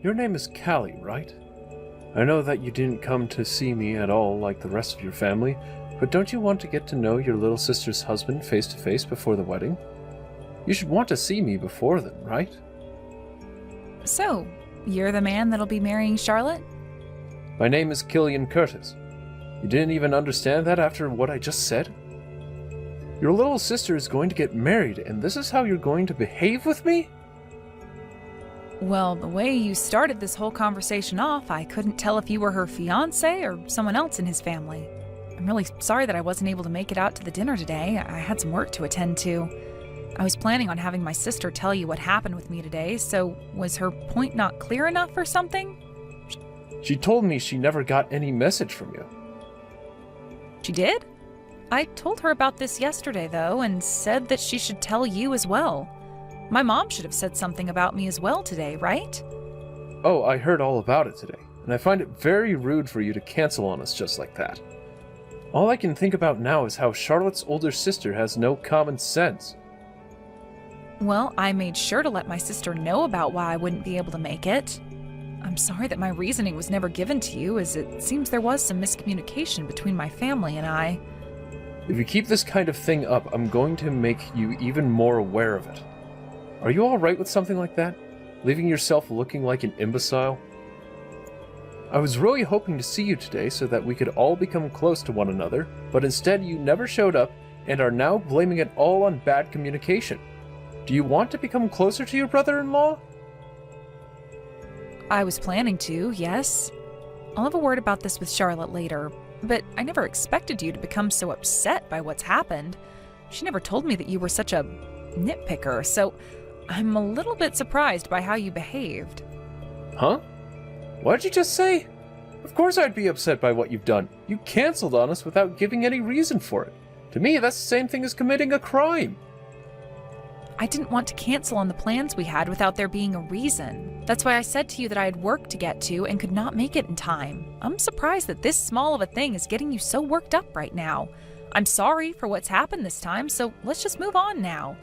your name is Callie, right? I know that you didn't come to see me at all like the rest of your family, but don't you want to get to know your little sister's husband face to face before the wedding? You should want to see me before then, right? So, you're the man that'll be marrying Charlotte? My name is Killian Curtis. You didn't even understand that after what I just said? Your little sister is going to get married, and this is how you're going to behave with me? Well, the way you started this whole conversation off, I couldn't tell if you were her fiancé or someone else in his family. I'm really sorry that I wasn't able to make it out to the dinner today. I had some work to attend to. I was planning on having my sister tell you what happened with me today, so was her point not clear enough or something? She told me she never got any message from you. She did? I told her about this yesterday, though, and said that she should tell you as well. My mom should have said something about me as well today, right? Oh, I heard all about it today, and I find it very rude for you to cancel on us just like that. All I can think about now is how Charlotte's older sister has no common sense. Well, I made sure to let my sister know about why I wouldn't be able to make it. I'm sorry that my reasoning was never given to you, as it seems there was some miscommunication between my family and I. If you keep this kind of thing up, I'm going to make you even more aware of it. Are you alright with something like that? Leaving yourself looking like an imbecile? I was really hoping to see you today so that we could all become close to one another, but instead you never showed up and are now blaming it all on bad communication. Do you want to become closer to your brother-in-law? I was planning to, yes. I'll have a word about this with Charlotte later, but I never expected you to become so upset by what's happened. She never told me that you were such a nitpicker, so I'm a little bit surprised by how you behaved. Huh? What did you just say? Of course I'd be upset by what you've done. You canceled on us without giving any reason for it. To me, that's the same thing as committing a crime. I didn't want to cancel on the plans we had without there being a reason. That's why I said to you that I had work to get to and could not make it in time. I'm surprised that this small of a thing is getting you so worked up right now. I'm sorry for what's happened this time, so let's just move on now.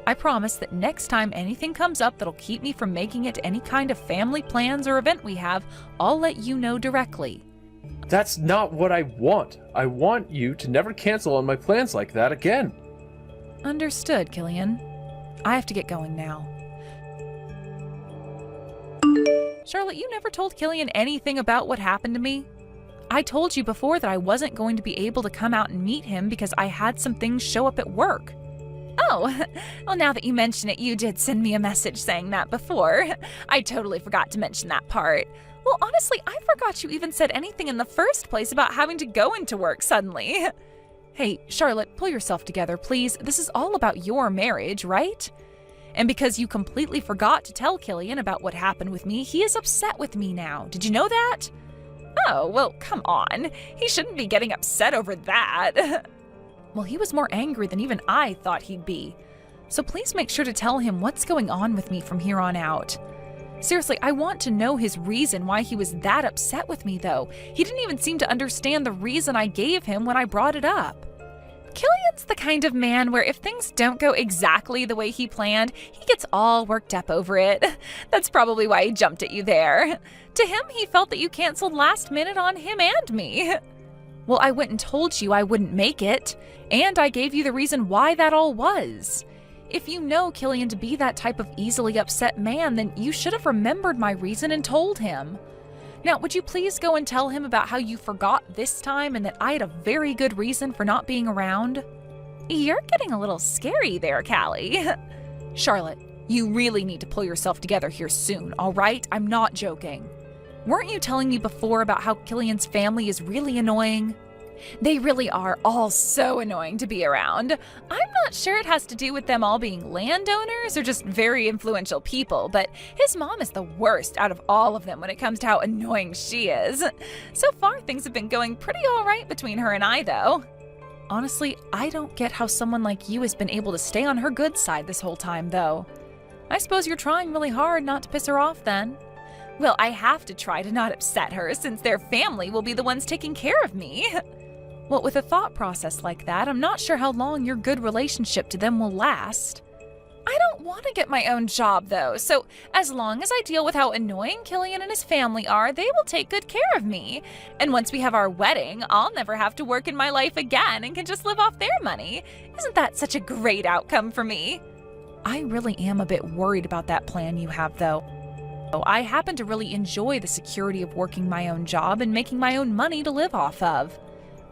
I promise that next time anything comes up that'll keep me from making it to any kind of family plans or event we have, I'll let you know directly. That's not what I want. I want you to never cancel on my plans like that again. Understood, Killian. I have to get going now. Charlotte, you never told Killian anything about what happened to me. I told you before that I wasn't going to be able to come out and meet him because I had some things show up at work. Oh, well, now that you mention it, you did send me a message saying that before. I totally forgot to mention that part. Well, honestly, I forgot you even said anything in the first place about having to go into work suddenly. Hey, Charlotte, pull yourself together, please. This is all about your marriage, right? And because you completely forgot to tell Killian about what happened with me, he is upset with me now. Did you know that? Oh, well, come on. He shouldn't be getting upset over that. Well, he was more angry than even I thought he'd be. So please make sure to tell him what's going on with me from here on out. Seriously, I want to know his reason why he was that upset with me, though. He didn't even seem to understand the reason I gave him when I brought it up. Killian's the kind of man where if things don't go exactly the way he planned, he gets all worked up over it. That's probably why he jumped at you there. To him, he felt that you canceled last minute on him and me. Well, I went and told you I wouldn't make it, and I gave you the reason why that all was. If you know Killian to be that type of easily upset man, then you should have remembered my reason and told him. Now, would you please go and tell him about how you forgot this time and that I had a very good reason for not being around? You're getting a little scary there, Callie. Charlotte, you really need to pull yourself together here soon, all right? I'm not joking. Weren't you telling me before about how Killian's family is really annoying? They really are all so annoying to be around. I'm not sure it has to do with them all being landowners or just very influential people, but his mom is the worst out of all of them when it comes to how annoying she is. So far, things have been going pretty all right between her and I, though. Honestly, I don't get how someone like you has been able to stay on her good side this whole time, though. I suppose you're trying really hard not to piss her off, then. Well, I have to try to not upset her since their family will be the ones taking care of me. Well, with a thought process like that, I'm not sure how long your good relationship to them will last. I don't want to get my own job, though, so as long as I deal with how annoying Killian and his family are, they will take good care of me. And once we have our wedding, I'll never have to work in my life again and can just live off their money. Isn't that such a great outcome for me? I really am a bit worried about that plan you have, though. I happen to really enjoy the security of working my own job and making my own money to live off of.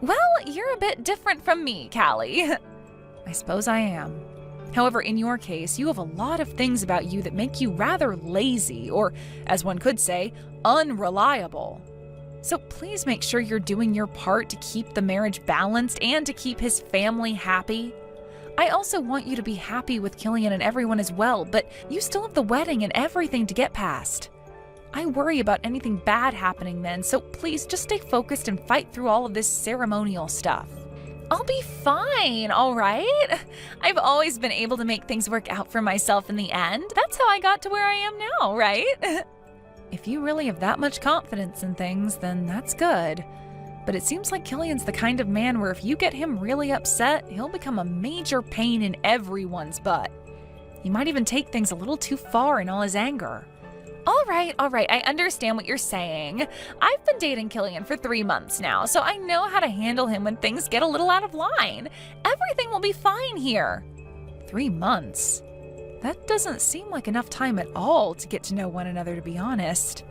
Well, you're a bit different from me, Callie. I suppose I am. However, in your case, you have a lot of things about you that make you rather lazy, or, as one could say, unreliable. So please make sure you're doing your part to keep the marriage balanced and to keep his family happy. I also want you to be happy with Killian and everyone as well, but you still have the wedding and everything to get past. I worry about anything bad happening then, so please just stay focused and fight through all of this ceremonial stuff. I'll be fine, all right? I've always been able to make things work out for myself in the end. That's how I got to where I am now, right? If you really have that much confidence in things, then that's good. But it seems like Killian's the kind of man where if you get him really upset, he'll become a major pain in everyone's butt. He might even take things a little too far in all his anger. All right, I understand what you're saying. I've been dating Killian for 3 months now, so I know how to handle him when things get a little out of line. Everything will be fine here. 3 months? That doesn't seem like enough time at all to get to know one another, to be honest.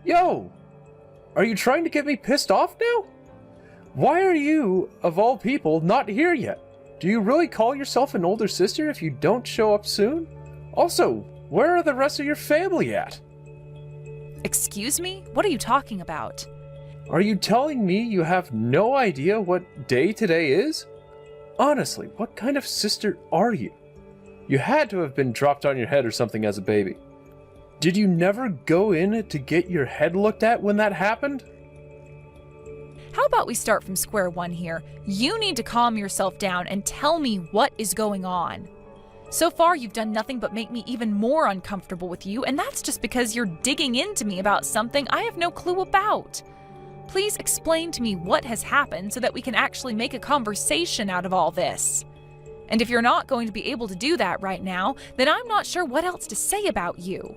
Yo! Are you trying to get me pissed off now? Why are you, of all people, not here yet? Do you really call yourself an older sister if you don't show up soon? Also, where are the rest of your family at? Excuse me? What are you talking about? Are you telling me you have no idea what day today is? Honestly, what kind of sister are you? You had to have been dropped on your head or something as a baby. Did you never go in to get your head looked at when that happened? How about we start from square one here? You need to calm yourself down and tell me what is going on. So far, you've done nothing but make me even more uncomfortable with you, and that's just because you're digging into me about something I have no clue about. Please explain to me what has happened so that we can actually make a conversation out of all this. And if you're not going to be able to do that right now, then I'm not sure what else to say about you.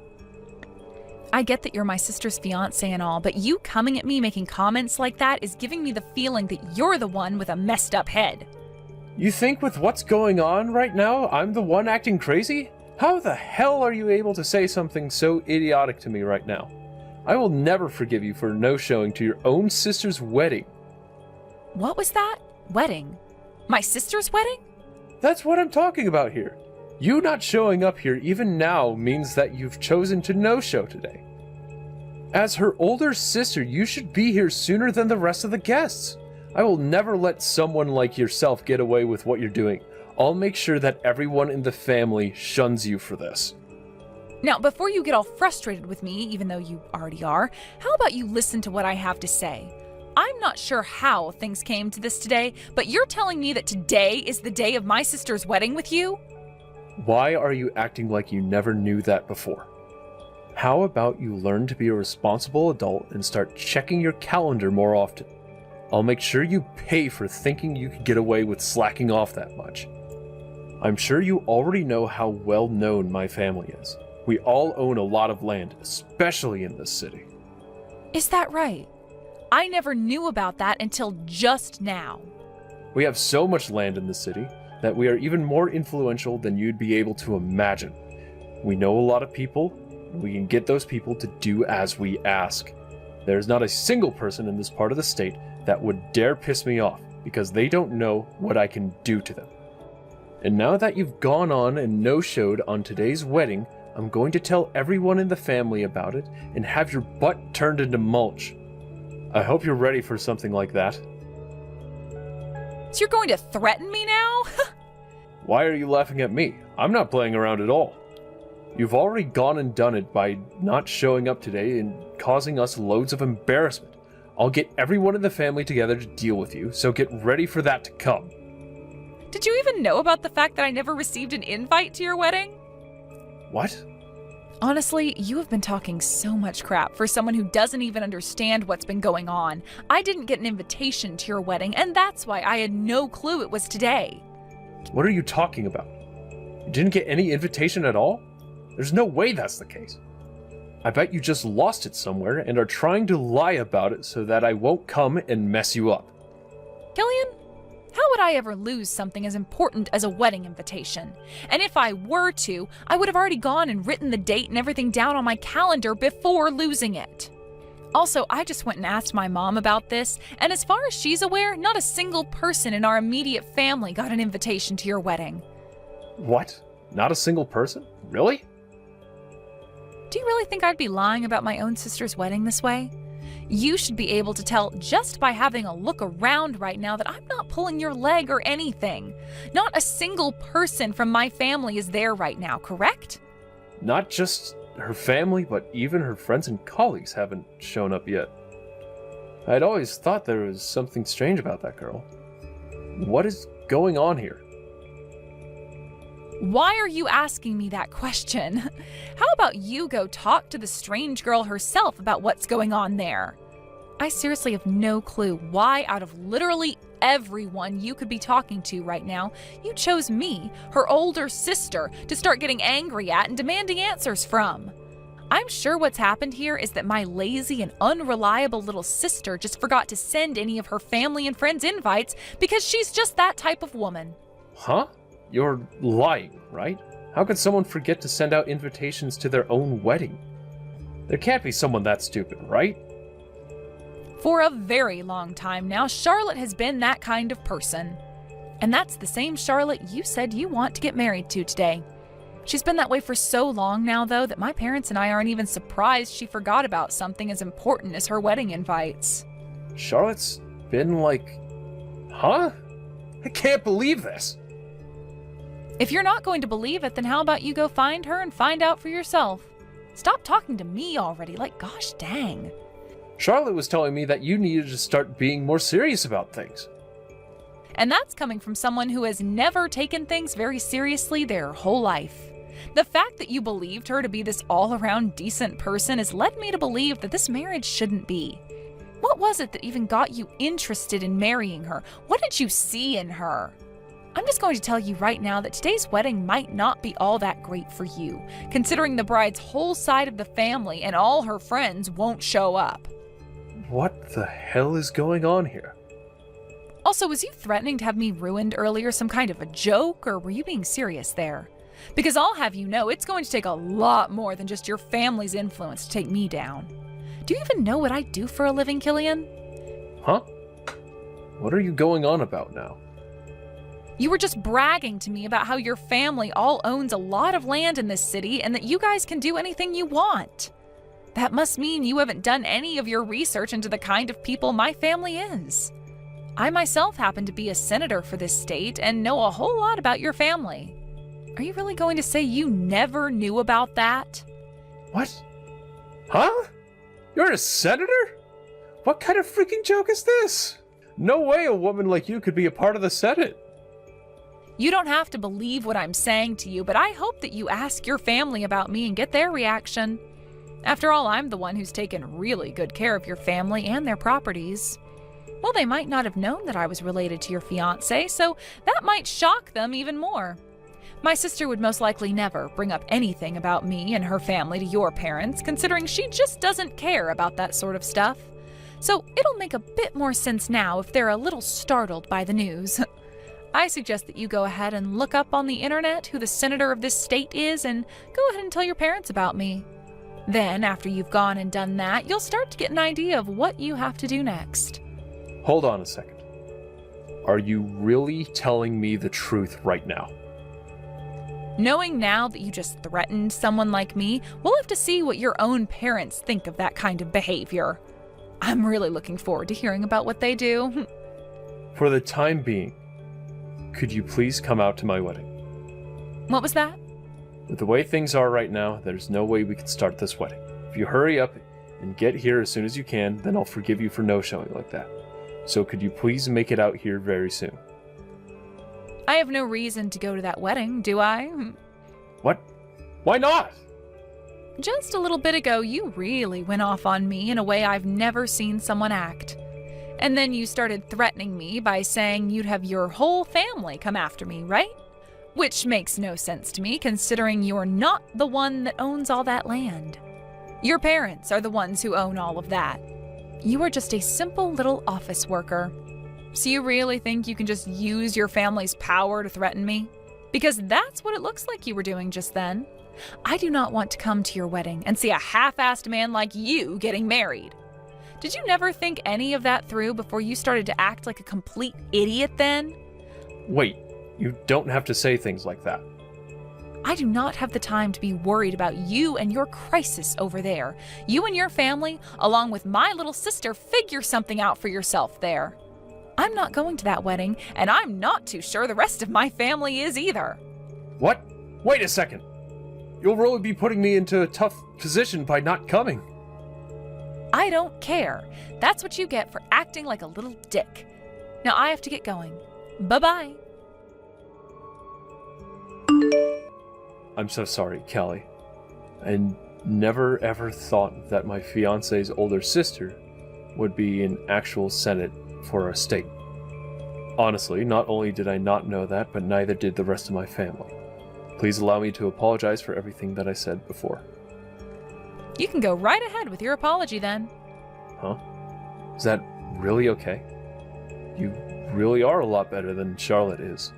I get that you're my sister's fiancé and all, but you coming at me making comments like that is giving me the feeling that you're the one with a messed up head. You think with what's going on right now, I'm the one acting crazy? How the hell are you able to say something so idiotic to me right now? I will never forgive you for no-showing to your own sister's wedding. What was that? Wedding? My sister's wedding? That's what I'm talking about here. You not showing up here even now means that you've chosen to no-show today. As her older sister, you should be here sooner than the rest of the guests. I will never let someone like yourself get away with what you're doing. I'll make sure that everyone in the family shuns you for this. Now, before you get all frustrated with me, even though you already are, how about you listen to what I have to say? I'm not sure how things came to this today, but you're telling me that today is the day of my sister's wedding with you? Why are you acting like you never knew that before? How about you learn to be a responsible adult and start checking your calendar more often? I'll make sure you pay for thinking you could get away with slacking off that much. I'm sure you already know how well known my family is. We all own a lot of land, especially in this city. Is that right? I never knew about that until just now. We have so much land in the city that we are even more influential than you'd be able to imagine. We know a lot of people, and we can get those people to do as we ask. There's not a single person in this part of the state that would dare piss me off because they don't know what I can do to them. And now that you've gone on and no-showed on today's wedding, I'm going to tell everyone in the family about it and have your butt turned into mulch. I hope you're ready for something like that. So you're going to threaten me now? Why are you laughing at me? I'm not playing around at all. You've already gone and done it by not showing up today and causing us loads of embarrassment. I'll get everyone in the family together to deal with you, so get ready for that to come. Did you even know about the fact that I never received an invite to your wedding? What? Honestly, you have been talking so much crap for someone who doesn't even understand what's been going on. I didn't get an invitation to your wedding, and that's why I had no clue it was today. What are you talking about? You didn't get any invitation at all? There's no way that's the case. I bet you just lost it somewhere and are trying to lie about it so that I won't come and mess you up. Killian, how would I ever lose something as important as a wedding invitation? And if I were to, I would have already gone and written the date and everything down on my calendar before losing it. Also, I just went and asked my mom about this, and as far as she's aware, not a single person in our immediate family got an invitation to your wedding. What? Not a single person? Really? Do you really think I'd be lying about my own sister's wedding this way? You should be able to tell just by having a look around right now that I'm not pulling your leg or anything. Not a single person from my family is there right now, correct? Not just her family, but even her friends and colleagues haven't shown up yet. I'd always thought there was something strange about that girl. What is going on here? Why are you asking me that question? How about you go talk to the strange girl herself about what's going on there? I seriously have no clue why, out of literally everyone you could be talking to right now, you chose me, her older sister, to start getting angry at and demanding answers from. I'm sure what's happened here is that my lazy and unreliable little sister just forgot to send any of her family and friends invites because she's just that type of woman. Huh? You're lying, right? How could someone forget to send out invitations to their own wedding? There can't be someone that stupid, right? For a very long time now, Charlotte has been that kind of person. And that's the same Charlotte you said you want to get married to today. She's been that way for so long now, though, that my parents and I aren't even surprised she forgot about something as important as her wedding invites. Charlotte's been like... Huh? I can't believe this! If you're not going to believe it, then how about you go find her and find out for yourself? Stop talking to me already, like gosh dang. Charlotte was telling me that you needed to start being more serious about things. And that's coming from someone who has never taken things very seriously their whole life. The fact that you believed her to be this all-around decent person has led me to believe that this marriage shouldn't be. What was it that even got you interested in marrying her? What did you see in her? I'm just going to tell you right now that today's wedding might not be all that great for you, considering the bride's whole side of the family and all her friends won't show up. What the hell is going on here? Also, was you threatening to have me ruined earlier some kind of a joke, or were you being serious there? Because I'll have you know, it's going to take a lot more than just your family's influence to take me down. Do you even know what I do for a living, Killian? Huh? What are you going on about now? You were just bragging to me about how your family all owns a lot of land in this city and that you guys can do anything you want. That must mean you haven't done any of your research into the kind of people my family is. I myself happen to be a senator for this state and know a whole lot about your family. Are you really going to say you never knew about that? What? Huh? You're a senator? What kind of freaking joke is this? No way a woman like you could be a part of the Senate. You don't have to believe what I'm saying to you, but I hope that you ask your family about me and get their reaction. After all, I'm the one who's taken really good care of your family and their properties. Well, they might not have known that I was related to your fiancé, so that might shock them even more. My sister would most likely never bring up anything about me and her family to your parents, considering she just doesn't care about that sort of stuff. So it'll make a bit more sense now if they're a little startled by the news. I suggest that you go ahead and look up on the internet who the senator of this state is and go ahead and tell your parents about me. Then, after you've gone and done that, you'll start to get an idea of what you have to do next. Hold on a second. Are you really telling me the truth right now? Knowing now that you just threatened someone like me, we'll have to see what your own parents think of that kind of behavior. I'm really looking forward to hearing about what they do. For the time being, could you please come out to my wedding? What was that? With the way things are right now, there's no way we can start this wedding. If you hurry up and get here as soon as you can, then I'll forgive you for no-showing like that. So could you please make it out here very soon? I have no reason to go to that wedding, do I? What? Why not? Just a little bit ago, you really went off on me in a way I've never seen someone act. And then you started threatening me by saying you'd have your whole family come after me, right? Which makes no sense to me, considering you're not the one that owns all that land. Your parents are the ones who own all of that. You are just a simple little office worker. So you really think you can just use your family's power to threaten me? Because that's what it looks like you were doing just then. I do not want to come to your wedding and see a half-assed man like you getting married. Did you never think any of that through before you started to act like a complete idiot then? Wait, you don't have to say things like that. I do not have the time to be worried about you and your crisis over there. You and your family, along with my little sister, figure something out for yourself there. I'm not going to that wedding, and I'm not too sure the rest of my family is either. What? Wait a second. You'll really be putting me into a tough position by not coming. I don't care. That's what you get for acting like a little dick. Now I have to get going. Bye-bye. I'm so sorry, Callie. I never ever thought that my fiance's older sister would be in actual Senate for our state. Honestly, not only did I not know that, but neither did the rest of my family. Please allow me to apologize for everything that I said before. You can go right ahead with your apology then. Huh? Is that really okay? You really are a lot better than Charlotte is.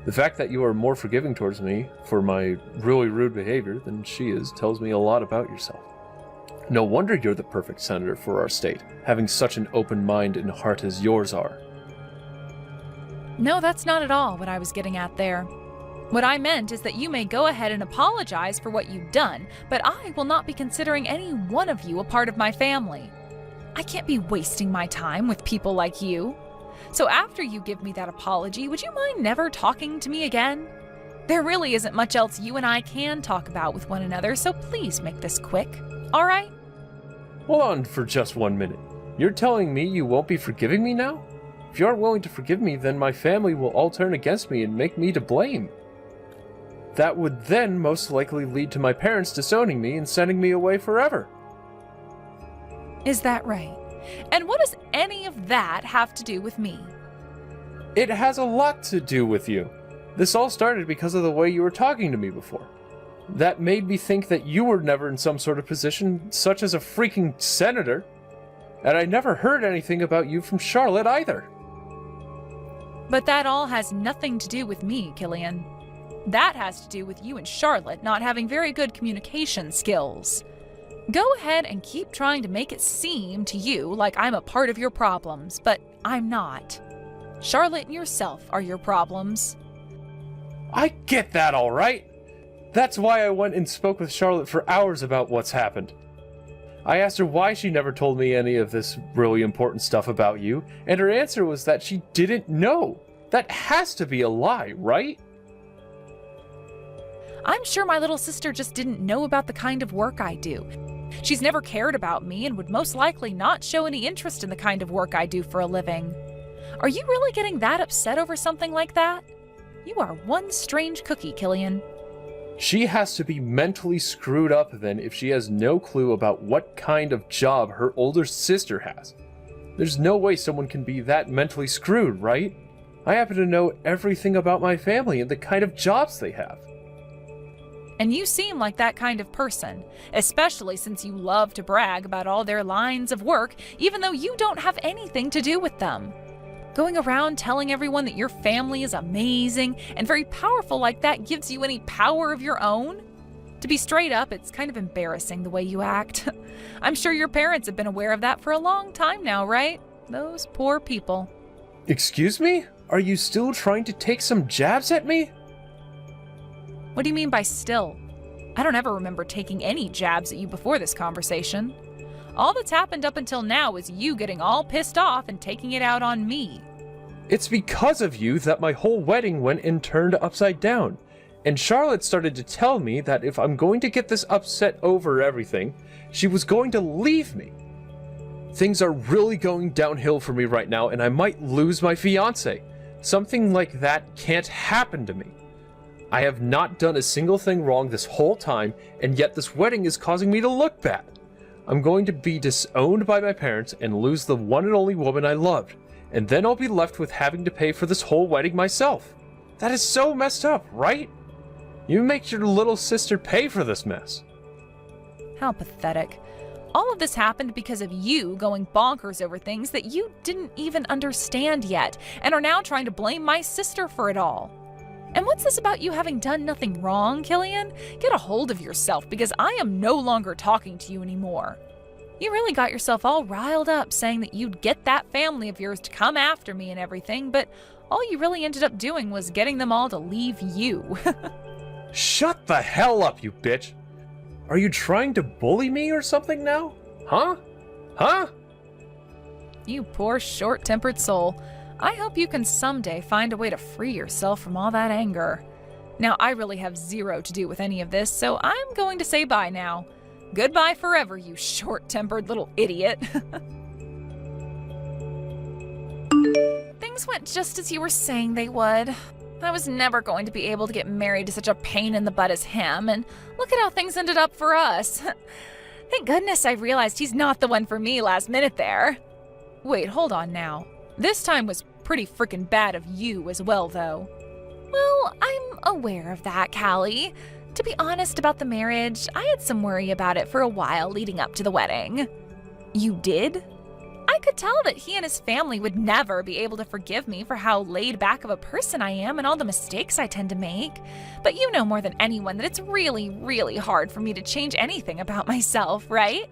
The fact that you are more forgiving towards me for my really rude behavior than she is tells me a lot about yourself. No wonder you're the perfect senator for our state, having such an open mind and heart as yours are. No, that's not at all what I was getting at there. What I meant is that you may go ahead and apologize for what you've done, but I will not be considering any one of you a part of my family. I can't be wasting my time with people like you. So after you give me that apology, would you mind never talking to me again? There really isn't much else you and I can talk about with one another, so please make this quick, all right? Hold on for just 1 minute. You're telling me you won't be forgiving me now? If you aren't willing to forgive me, then my family will all turn against me and make me to blame. That would then most likely lead to my parents disowning me and sending me away forever. Is that right? And what does any of that have to do with me? It has a lot to do with you. This all started because of the way you were talking to me before. That made me think that you were never in some sort of position, such as a freaking senator. And I never heard anything about you from Charlotte either. But that all has nothing to do with me, Killian. That has to do with you and Charlotte not having very good communication skills. Go ahead and keep trying to make it seem to you like I'm a part of your problems, but I'm not. Charlotte and yourself are your problems. I get that, all right. That's why I went and spoke with Charlotte for hours about what's happened. I asked her why she never told me any of this really important stuff about you, and her answer was that she didn't know. That has to be a lie, right? I'm sure my little sister just didn't know about the kind of work I do. She's never cared about me and would most likely not show any interest in the kind of work I do for a living. Are you really getting that upset over something like that? You are one strange cookie, Killian. She has to be mentally screwed up then if she has no clue about what kind of job her older sister has. There's no way someone can be that mentally screwed, right? I happen to know everything about my family and the kind of jobs they have. And you seem like that kind of person, especially since you love to brag about all their lines of work, even though you don't have anything to do with them. Going around telling everyone that your family is amazing and very powerful like that gives you any power of your own? To be straight up, it's kind of embarrassing the way you act. I'm sure your parents have been aware of that for a long time now, right? Those poor people. Excuse me? Are you still trying to take some jabs at me? What do you mean by still? I don't ever remember taking any jabs at you before this conversation. All that's happened up until now is you getting all pissed off and taking it out on me. It's because of you that my whole wedding went and turned upside down. And Charlotte started to tell me that if I'm going to get this upset over everything, she was going to leave me. Things are really going downhill for me right now, and I might lose my fiancé. Something like that can't happen to me. I have not done a single thing wrong this whole time, and yet this wedding is causing me to look bad. I'm going to be disowned by my parents and lose the one and only woman I loved, and then I'll be left with having to pay for this whole wedding myself. That is so messed up, right? You make your little sister pay for this mess. How pathetic. All of this happened because of you going bonkers over things that you didn't even understand yet, and are now trying to blame my sister for it all. And what's this about you having done nothing wrong, Killian? Get a hold of yourself, because I am no longer talking to you anymore. You really got yourself all riled up saying that you'd get that family of yours to come after me and everything, but all you really ended up doing was getting them all to leave you. Shut the hell up, you bitch! Are you trying to bully me or something now? Huh? Huh? You poor short-tempered soul. I hope you can someday find a way to free yourself from all that anger. Now, I really have zero to do with any of this, so I'm going to say bye now. Goodbye forever, you short-tempered little idiot. Things went just as you were saying they would. I was never going to be able to get married to such a pain in the butt as him, and look at how things ended up for us. Thank goodness I realized he's not the one for me last minute there. Wait, hold on now. This time was pretty freaking bad of you as well, though. Well, I'm aware of that, Callie. To be honest about the marriage, I had some worry about it for a while leading up to the wedding. You did? I could tell that he and his family would never be able to forgive me for how laid back of a person I am and all the mistakes I tend to make. But you know more than anyone that it's really, really hard for me to change anything about myself, right?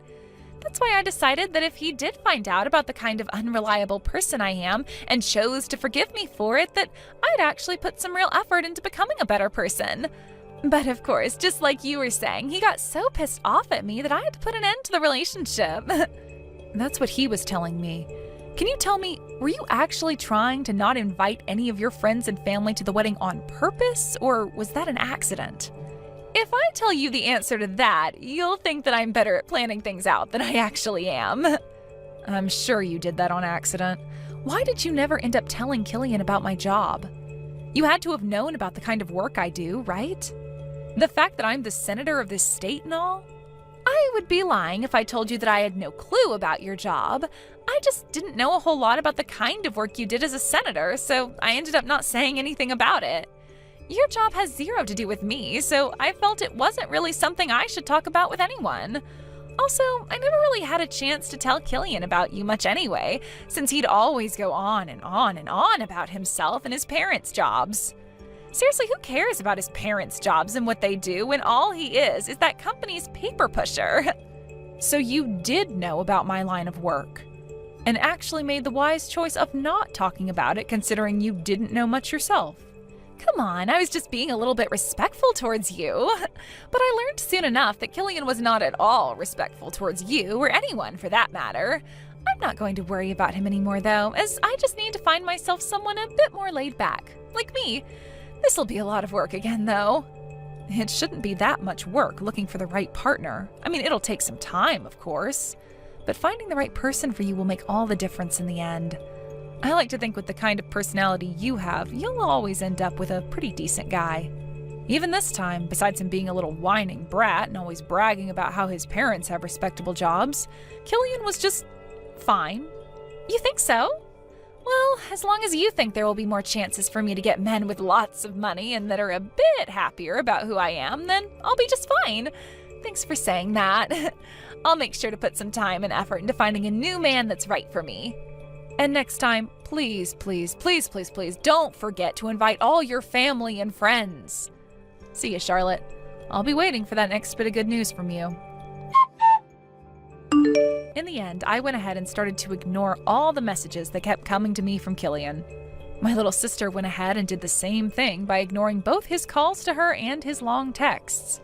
That's why I decided that if he did find out about the kind of unreliable person I am and chose to forgive me for it, that I'd actually put some real effort into becoming a better person. But of course, just like you were saying, he got so pissed off at me that I had to put an end to the relationship. That's what he was telling me. Can you tell me, were you actually trying to not invite any of your friends and family to the wedding on purpose, or was that an accident? If I tell you the answer to that, you'll think that I'm better at planning things out than I actually am. I'm sure you did that on accident. Why did you never end up telling Killian about my job? You had to have known about the kind of work I do, right? The fact that I'm the senator of this state and all? I would be lying if I told you that I had no clue about your job. I just didn't know a whole lot about the kind of work you did as a senator, so I ended up not saying anything about it. Your job has zero to do with me, so I felt it wasn't really something I should talk about with anyone. Also, I never really had a chance to tell Killian about you much anyway, since he'd always go on and on and on about himself and his parents' jobs. Seriously, who cares about his parents' jobs and what they do when all he is that company's paper pusher? So you did know about my line of work, and actually made the wise choice of not talking about it considering you didn't know much yourself. Come on, I was just being a little bit respectful towards you. But I learned soon enough that Killian was not at all respectful towards you, or anyone for that matter. I'm not going to worry about him anymore though, as I just need to find myself someone a bit more laid back, like me. This'll be a lot of work again, though. It shouldn't be that much work looking for the right partner. I mean, it'll take some time, of course. But finding the right person for you will make all the difference in the end. I like to think with the kind of personality you have, you'll always end up with a pretty decent guy. Even this time, besides him being a little whining brat and always bragging about how his parents have respectable jobs, Killian was just fine. You think so? Well, as long as you think there will be more chances for me to get men with lots of money and that are a bit happier about who I am, then I'll be just fine. Thanks for saying that. I'll make sure to put some time and effort into finding a new man that's right for me. And next time, please, please, please, please, please don't forget to invite all your family and friends. See you, Charlotte. I'll be waiting for that next bit of good news from you. In the end, I went ahead and started to ignore all the messages that kept coming to me from Killian. My little sister went ahead and did the same thing by ignoring both his calls to her and his long texts.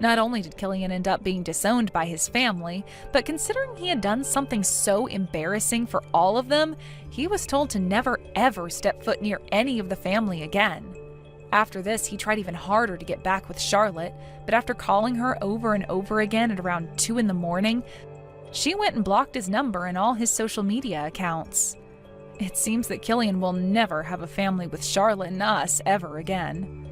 Not only did Killian end up being disowned by his family, but considering he had done something so embarrassing for all of them, he was told to never ever step foot near any of the family again. After this, he tried even harder to get back with Charlotte, but after calling her over and over again at around 2 in the morning, she went and blocked his number and all his social media accounts. It seems that Killian will never have a family with Charlotte and us ever again.